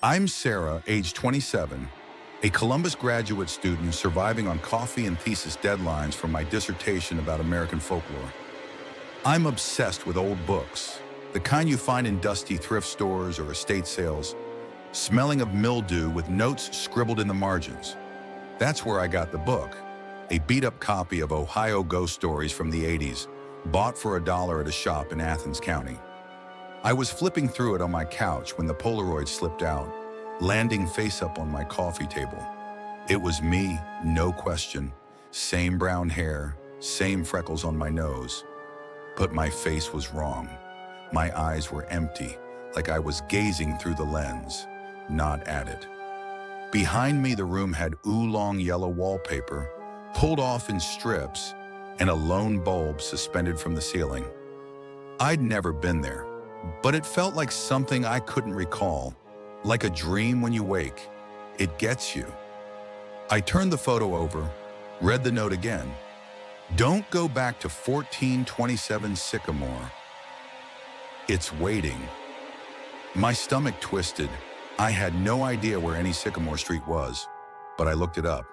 I'm Sarah, age 27, a Columbus graduate student surviving on coffee and thesis deadlines for my dissertation about American folklore. I'm obsessed with old books, the kind you find in dusty thrift stores or estate sales, smelling of mildew with notes scribbled in the margins. That's where I got the book, a beat-up copy of Ohio ghost stories from the 80s, bought for $1 at a shop in Athens County. I was flipping through it on my couch when the Polaroid slipped out, landing face up on my coffee table. It was me, no question. Same brown hair, same freckles on my nose. But my face was wrong. My eyes were empty, like I was gazing through the lens, not at it. Behind me, the room had oolong yellow wallpaper, pulled off in strips, and a lone bulb suspended from the ceiling. I'd never been there, but it felt like something I couldn't recall, like a dream when you wake. It gets you. I turned the photo over, read the note again. Don't go back to 1427 Sycamore. It's waiting. My stomach twisted. I had no idea where any Sycamore Street was, but I looked it up.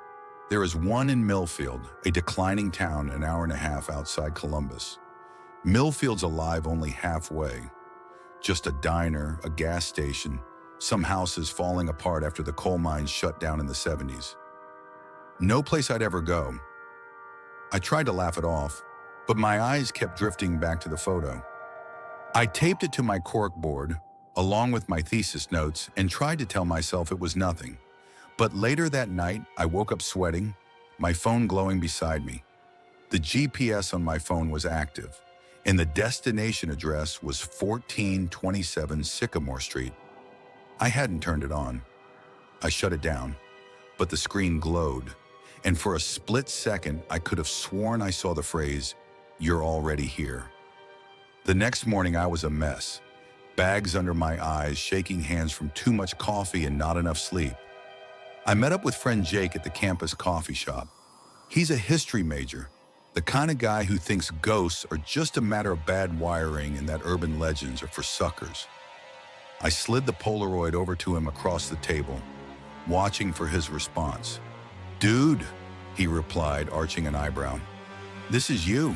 There is one in Millfield, a declining town an hour and a half outside Columbus. Millfield's alive only halfway. Just a diner, a gas station, some houses falling apart after the coal mines shut down in the 70s. No place I'd ever go. I tried to laugh it off, but my eyes kept drifting back to the photo. I taped it to my corkboard, along with my thesis notes, and tried to tell myself it was nothing. But later that night, I woke up sweating, my phone glowing beside me. The GPS on my phone was active, and the destination address was 1427 Sycamore Street. I hadn't turned it on. I shut it down, but the screen glowed, and for a split second, I could have sworn I saw the phrase, "You're already here." The next morning, I was a mess. Bags under my eyes, shaking hands from too much coffee and not enough sleep. I met up with friend Jake at the campus coffee shop. He's a history major, the kind of guy who thinks ghosts are just a matter of bad wiring and that urban legends are for suckers. I slid the Polaroid over to him across the table, watching for his response. "Dude," he replied, arching an eyebrow. "This is you.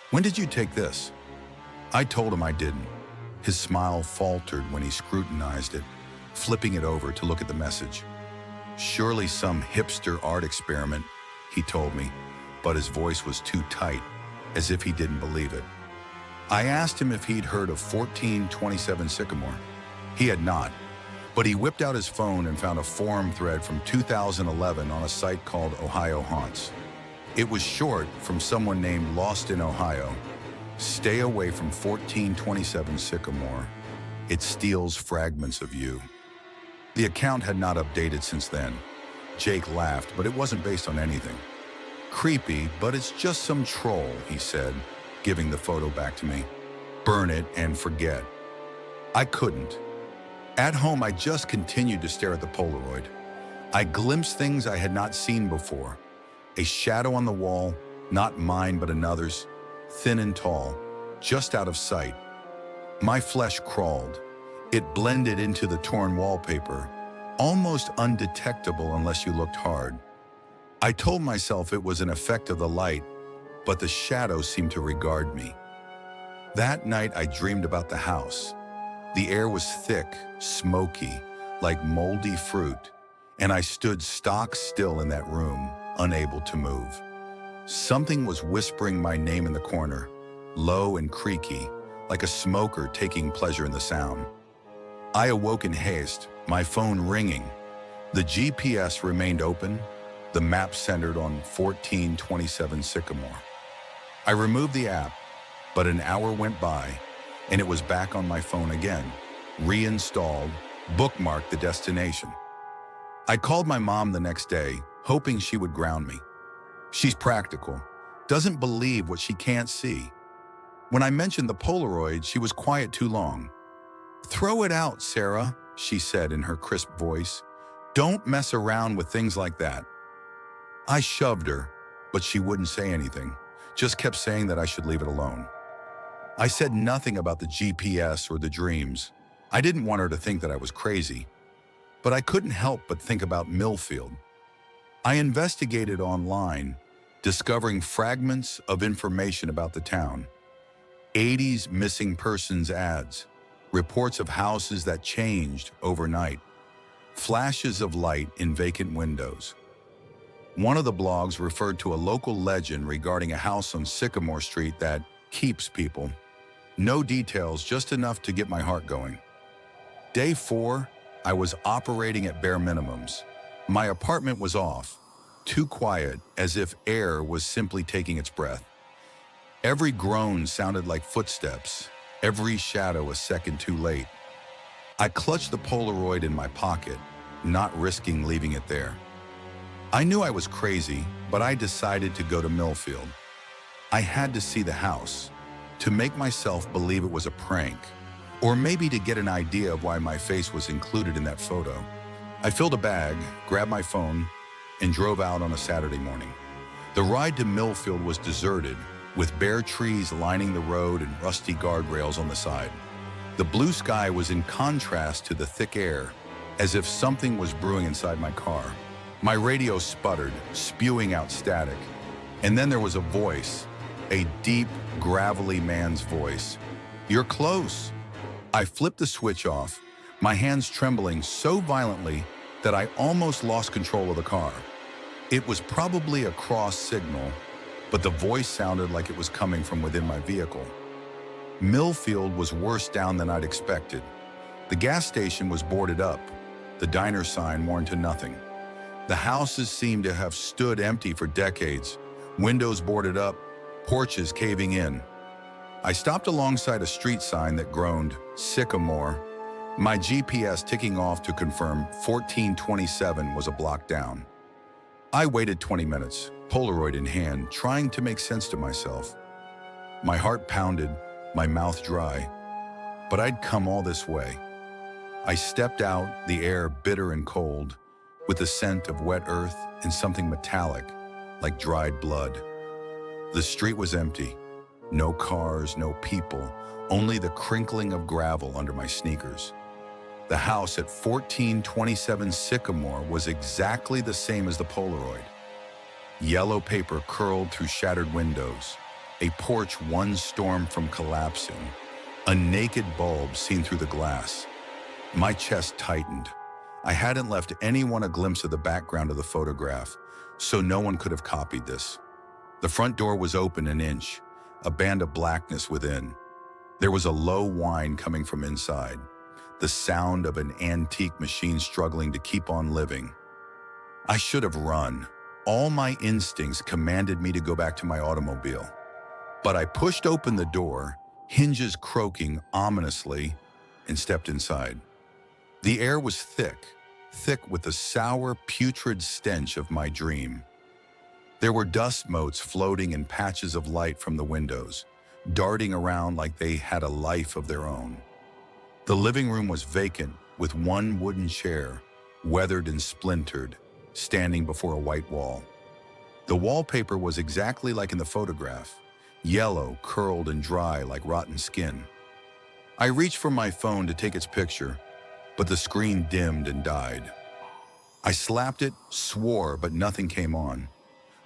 When did you take this?" I told him I didn't. His smile faltered when he scrutinized it, flipping it over to look at the message. "Surely some hipster art experiment," he told me, but his voice was too tight, as if he didn't believe it. I asked him if he'd heard of 1427 Sycamore. He had not, but he whipped out his phone and found a forum thread from 2011 on a site called Ohio Haunts. It was short from someone named Lost in Ohio. "Stay away from 1427 Sycamore. It steals fragments of you." The account had not updated since then. Jake laughed, but it wasn't based on anything. "Creepy, but it's just some troll," he said, giving the photo back to me. "Burn it and forget." I couldn't. At home, I just continued to stare at the Polaroid. I glimpsed things I had not seen before. A shadow on the wall, not mine but another's, thin and tall, just out of sight. My flesh crawled. It blended into the torn wallpaper, almost undetectable unless you looked hard. I told myself it was an effect of the light, but the shadow seemed to regard me. That night, I dreamed about the house. The air was thick, smoky, like moldy fruit, and I stood stock still in that room, unable to move. Something was whispering my name in the corner, low and creaky, like a smoker taking pleasure in the sound. I awoke in haste, my phone ringing. The GPS remained open, the map centered on 1427 Sycamore. I removed the app, but an hour went by, and it was back on my phone again, reinstalled, bookmarked the destination. I called my mom the next day, hoping she would ground me. She's practical, doesn't believe what she can't see. When I mentioned the Polaroid, she was quiet too long. "Throw it out, Sarah," she said in her crisp voice. "Don't mess around with things like that." I shoved her, but she wouldn't say anything, just kept saying that I should leave it alone. I said nothing about the GPS or the dreams. I didn't want her to think that I was crazy. but I couldn't help but think about Millfield. I investigated online, discovering fragments of information about the town. 80s missing persons ads, reports of houses that changed overnight, flashes of light in vacant windows. One of the blogs referred to a local legend regarding a house on Sycamore Street that keeps people. No details, just enough to get my heart going. Day 4, I was operating at bare minimums. My apartment was off, too quiet, as if air was simply taking its breath. Every groan sounded like footsteps, every shadow a second too late. I clutched the Polaroid in my pocket, not risking leaving it there. I knew I was crazy, but I decided to go to Millfield. I had to see the house, to make myself believe it was a prank, or maybe to get an idea of why my face was included in that photo. I filled a bag, grabbed my phone, and drove out on a Saturday morning. The ride to Millfield was deserted, with bare trees lining the road and rusty guardrails on the side. The blue sky was in contrast to the thick air, as if something was brewing inside my car. My radio sputtered, spewing out static. And then there was a voice, a deep, gravelly man's voice. "You're close." I flipped the switch off, my hands trembling so violently that I almost lost control of the car. It was probably a cross signal, but the voice sounded like it was coming from within my vehicle. Millfield was worse down than I'd expected. The gas station was boarded up, the diner sign worn to nothing. The houses seemed to have stood empty for decades, windows boarded up, porches caving in. I stopped alongside a street sign that groaned, "Sycamore," my GPS ticking off to confirm 1427 was a block down. I waited 20 minutes, Polaroid in hand, trying to make sense to myself. My heart pounded, my mouth dry, but I'd come all this way. I stepped out, the air bitter and cold, with the scent of wet earth and something metallic, like dried blood. The street was empty. No cars, no people, only the crinkling of gravel under my sneakers. The house at 1427 Sycamore was exactly the same as the Polaroid. Yellow paper curled through shattered windows, a porch one storm from collapsing, a naked bulb seen through the glass. My chest tightened. I hadn't left anyone a glimpse of the background of the photograph, so no one could have copied this. The front door was open an inch, a band of blackness within. There was a low whine coming from inside, the sound of an antique machine struggling to keep on living. I should have run. All my instincts commanded me to go back to my automobile. But I pushed open the door, hinges croaking ominously, and stepped inside. The air was thick with the sour, putrid stench of my dream. There were dust motes floating in patches of light from the windows, darting around like they had a life of their own. The living room was vacant, with one wooden chair, weathered and splintered, standing before a white wall. The wallpaper was exactly like in the photograph, yellow, curled and dry like rotten skin. I reached for my phone to take its picture, but the screen dimmed and died. I slapped it, swore, but nothing came on.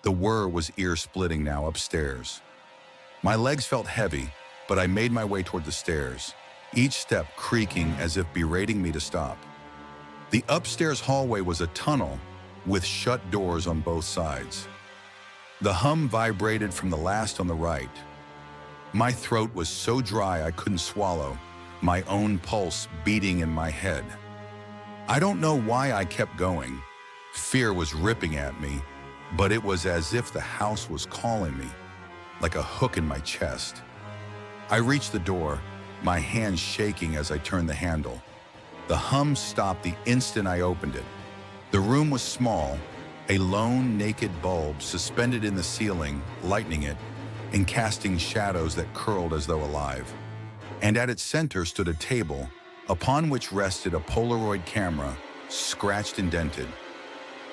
The whir was ear-splitting now upstairs. My legs felt heavy, but I made my way toward the stairs, each step creaking as if berating me to stop. The upstairs hallway was a tunnel with shut doors on both sides. The hum vibrated from the last on the right. My throat was so dry I couldn't swallow, my own pulse beating in my head. I don't know why I kept going. Fear was ripping at me, but it was as if the house was calling me, like a hook in my chest. I reached the door, my hands shaking as I turned the handle. The hum stopped the instant I opened it. The room was small, a lone naked bulb suspended in the ceiling, lightening it, and casting shadows that curled as though alive. And at its center stood a table, upon which rested a Polaroid camera, scratched and dented.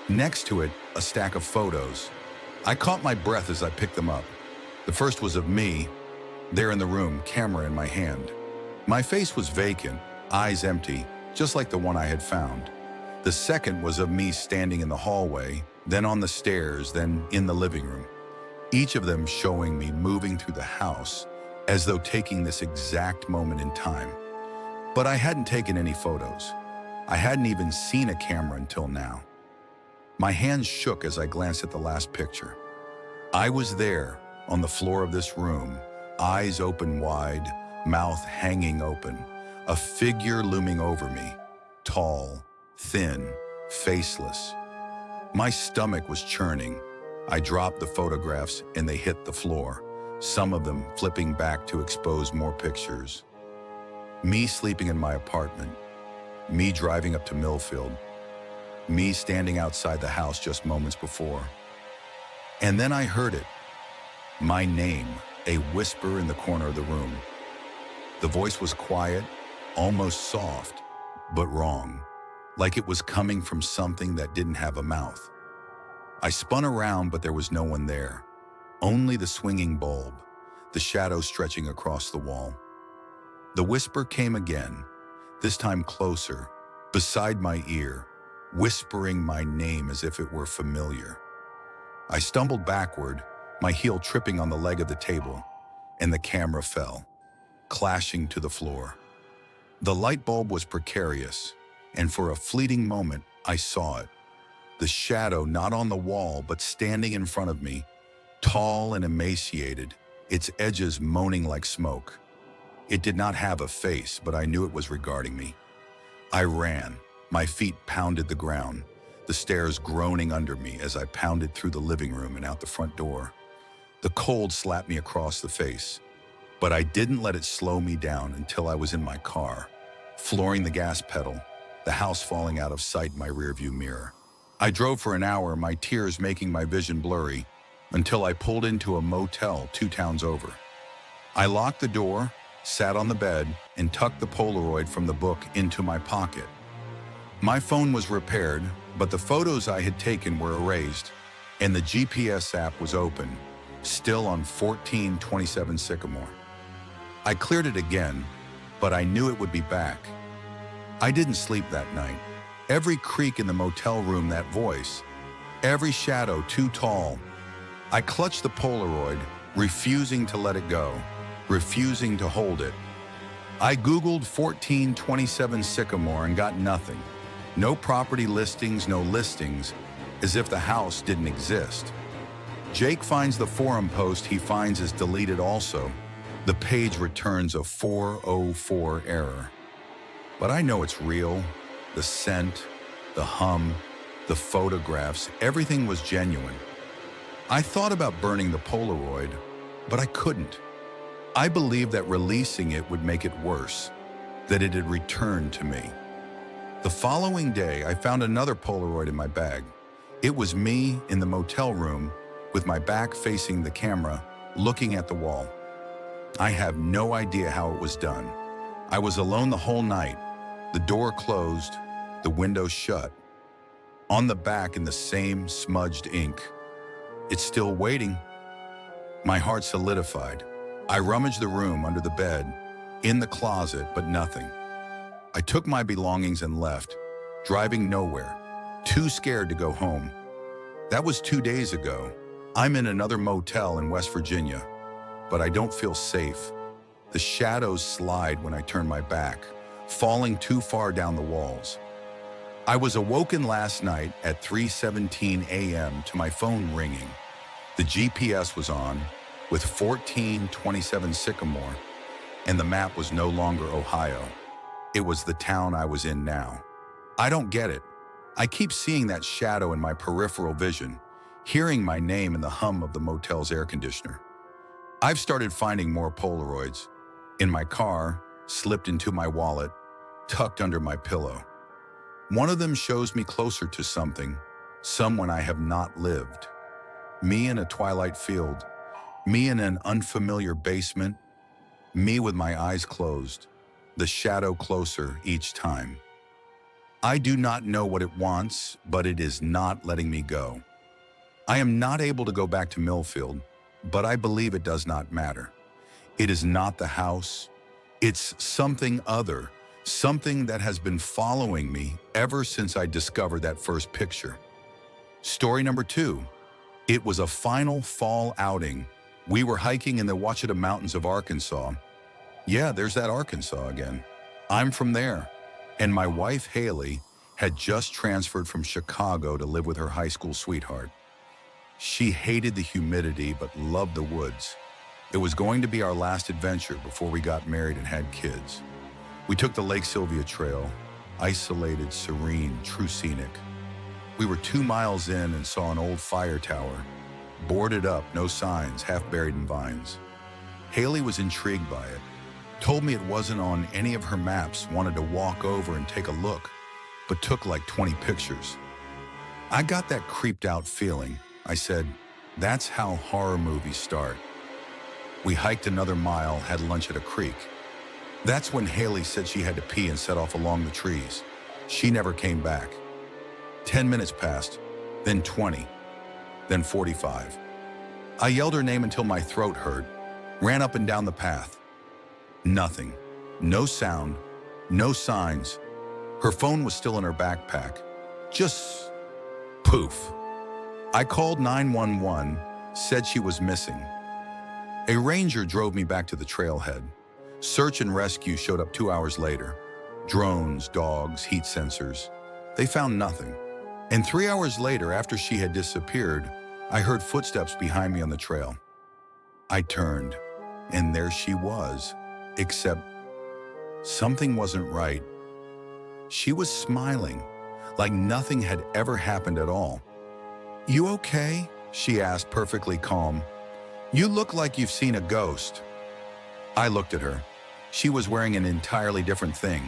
Next to it, a stack of photos. I caught my breath as I picked them up. The first was of me, there in the room, camera in my hand. My face was vacant, eyes empty, just like the one I had found. The second was of me standing in the hallway, then on the stairs, then in the living room. Each of them showing me moving through the house as though taking this exact moment in time. But I hadn't taken any photos. I hadn't even seen a camera until now. My hands shook as I glanced at the last picture. I was there, on the floor of this room, eyes open wide, mouth hanging open, a figure looming over me, tall, thin, faceless. My stomach was churning. I dropped the photographs and they hit the floor, some of them flipping back to expose more pictures. Me sleeping in my apartment, me driving up to Millfield, me standing outside the house just moments before. And then I heard it, my name, a whisper in the corner of the room. The voice was quiet, almost soft, but wrong, like it was coming from something that didn't have a mouth. I spun around, but there was no one there. Only the swinging bulb, the shadow stretching across the wall. The whisper came again, this time closer, beside my ear, whispering my name as if it were familiar. I stumbled backward, my heel tripping on the leg of the table, and the camera fell, clashing to the floor. The light bulb was precarious, and for a fleeting moment, I saw it. The shadow not on the wall, but standing in front of me, tall and emaciated, its edges moaning like smoke. It did not have a face, but I knew it was regarding me. I ran. My feet pounded the ground, the stairs groaning under me as I pounded through the living room and out the front door. The cold slapped me across the face, but I didn't let it slow me down until I was in my car, flooring the gas pedal, the house falling out of sight in my rearview mirror. I drove for an hour, my tears making my vision blurry, until I pulled into a motel 2 towns over. I locked the door, sat on the bed, and tucked the Polaroid from the book into my pocket. My phone was repaired, but the photos I had taken were erased, and the GPS app was open, still on 1427 Sycamore. I cleared it again, but I knew it would be back. I didn't sleep that night. Every creak in the motel room, that voice, every shadow too tall. I clutched the Polaroid, refusing to let it go, refusing to hold it. I Googled 1427 Sycamore and got nothing. No property listings, no listings, as if the house didn't exist. Jake finds the forum post he finds is deleted also. The page returns a 404 error. But I know it's real. The scent, the hum, the photographs, everything was genuine. I thought about burning the Polaroid, but I couldn't. I believed that releasing it would make it worse, that it had returned to me. The following day, I found another Polaroid in my bag. It was me in the motel room with my back facing the camera, looking at the wall. I have no idea how it was done. I was alone the whole night, the door closed, the window shut. On the back in the same smudged ink. It's still waiting. My heart solidified. I rummaged the room, under the bed, in the closet, but nothing. I took my belongings and left, driving nowhere, too scared to go home. That was 2 days ago. I'm in another motel in West Virginia, but I don't feel safe. The shadows slide when I turn my back, falling too far down the walls. I was awoken last night at 3:17 a.m. to my phone ringing. The GPS was on, with 1427 Sycamore, and the map was no longer Ohio. It was the town I was in now. I don't get it. I keep seeing that shadow in my peripheral vision, hearing my name in the hum of the motel's air conditioner. I've started finding more Polaroids. In my car, slipped into my wallet, tucked under my pillow. One of them shows me closer to something, someone I have not lived. Me in a twilight field, me in an unfamiliar basement, me with my eyes closed, the shadow closer each time. I do not know what it wants, but it is not letting me go. I am not able to go back to Millfield, but I believe it does not matter. It is not the house. It's something other, something that has been following me ever since I discovered that first picture. Story number 2. It was a final fall outing. We were hiking in the Ouachita Mountains of Arkansas. Yeah, there's that Arkansas again. I'm from there. And my wife, Haley, had just transferred from Chicago to live with her high school sweetheart. She hated the humidity but loved the woods. It was going to be our last adventure before we got married and had kids. We took the Lake Sylvia trail, isolated, serene, true scenic. We were 2 miles in and saw an old fire tower, boarded up, no signs, half buried in vines. Haley was intrigued by it, told me it wasn't on any of her maps, wanted to walk over and take a look, but took like 20 pictures. I got that creeped out feeling. I said, that's how horror movies start. We hiked another mile, had lunch at a creek. That's when Haley said she had to pee and set off along the trees. She never came back. 10 minutes passed, then 20, then 45. I yelled her name until my throat hurt, ran up and down the path. Nothing. No sound, no signs. Her phone was still in her backpack. Just poof. I called 911, said she was missing. A ranger drove me back to the trailhead. Search and rescue showed up 2 hours later. Drones, dogs, heat sensors. They found nothing. And 3 hours later, after she had disappeared, I heard footsteps behind me on the trail. I turned, and there she was, except something wasn't right. She was smiling, like nothing had ever happened at all. "You okay?" she asked, perfectly calm. "You look like you've seen a ghost." I looked at her. She was wearing an entirely different thing.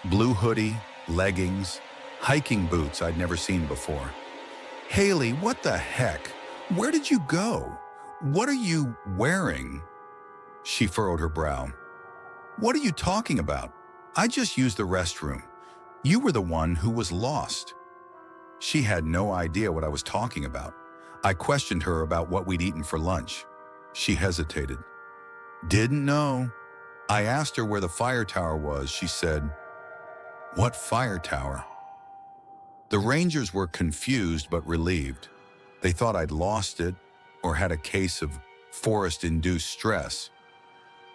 Blue hoodie, leggings, hiking boots I'd never seen before. "Haley, what the heck? Where did you go? What are you wearing?" She furrowed her brow. "What are you talking about? I just used the restroom. You were the one who was lost." She had no idea what I was talking about. I questioned her about what we'd eaten for lunch. She hesitated. "Didn't know." I asked her where the fire tower was. She said, "What fire tower?" The rangers were confused but relieved. They thought I'd lost it or had a case of forest-induced stress.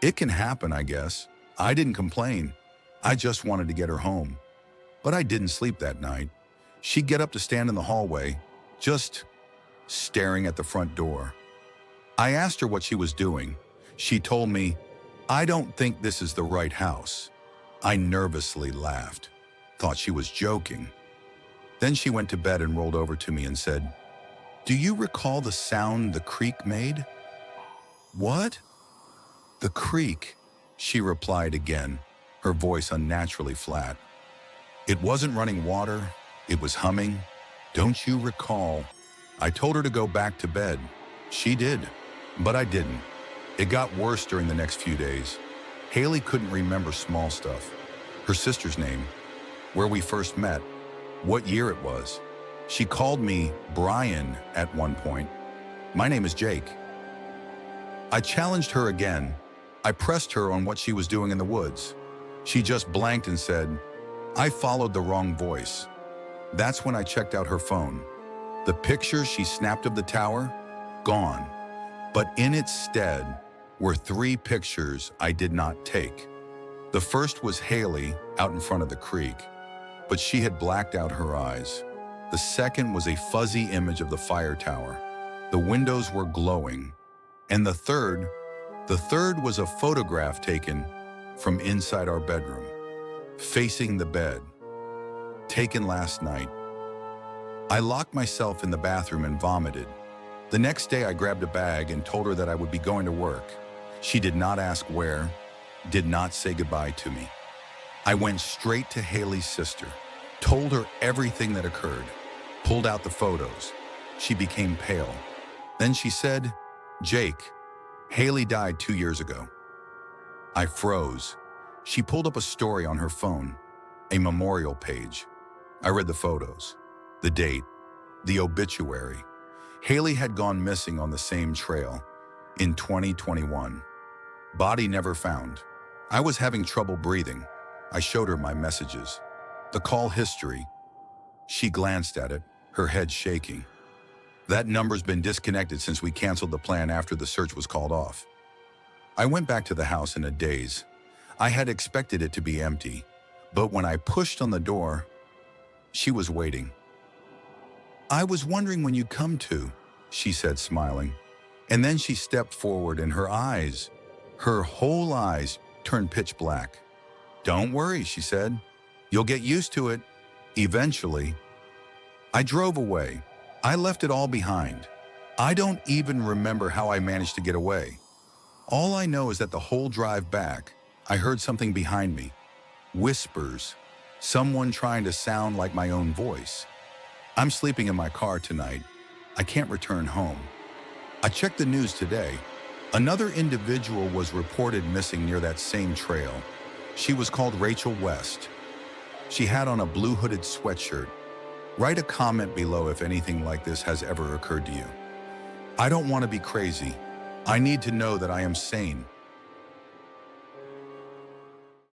It can happen, I guess. I didn't complain. I just wanted to get her home. But I didn't sleep that night. She'd get up to stand in the hallway, just staring at the front door. I asked her what she was doing. She told me, "I don't think this is the right house." I nervously laughed, thought she was joking. Then she went to bed and rolled over to me and said, "Do you recall the sound the creek made?" "What?" "The creek," she replied again, her voice unnaturally flat. "It wasn't running water, it was humming. Don't you recall?" I told her to go back to bed. She did, but I didn't. It got worse during the next few days. Haley couldn't remember small stuff. Her sister's name, where we first met, what year it was. She called me Brian at one point. My name is Jake. I challenged her again. I pressed her on what she was doing in the woods. She just blanked and said, "I followed the wrong voice." That's when I checked out her phone. The picture she snapped of the tower, gone. But in its stead were 3 pictures I did not take. The first was Haley out in front of the creek, but she had blacked out her eyes. The second was a fuzzy image of the fire tower. The windows were glowing. And the third was a photograph taken from inside our bedroom, facing the bed, taken last night. I locked myself in the bathroom and vomited. The next day I grabbed a bag and told her that I would be going to work. She did not ask where, did not say goodbye to me. I went straight to Haley's sister, told her everything that occurred, pulled out the photos. She became pale. Then she said, "Jake, Haley died 2 years ago." I froze. She pulled up a story on her phone, a memorial page. I read the photos, the date, the obituary. Haley had gone missing on the same trail in 2021. Body never found. I was having trouble breathing. I showed her my messages. The call history. She glanced at it, her head shaking. That number's been disconnected since we canceled the plan after the search was called off. I went back to the house in a daze. I had expected it to be empty, but when I pushed on the door, she was waiting. "I was wondering when you'd come to," she said, smiling. And then she stepped forward and her whole eyes, turned pitch black. "Don't worry," she said. "You'll get used to it. Eventually." I drove away. I left it all behind. I don't even remember how I managed to get away. All I know is that the whole drive back, I heard something behind me. Whispers. Someone trying to sound like my own voice. I'm sleeping in my car tonight. I can't return home. I checked the news today. Another individual was reported missing near that same trail. She was called Rachel West. She had on a blue hooded sweatshirt. Write a comment below if anything like this has ever occurred to you. I don't want to be crazy. I need to know that I am sane.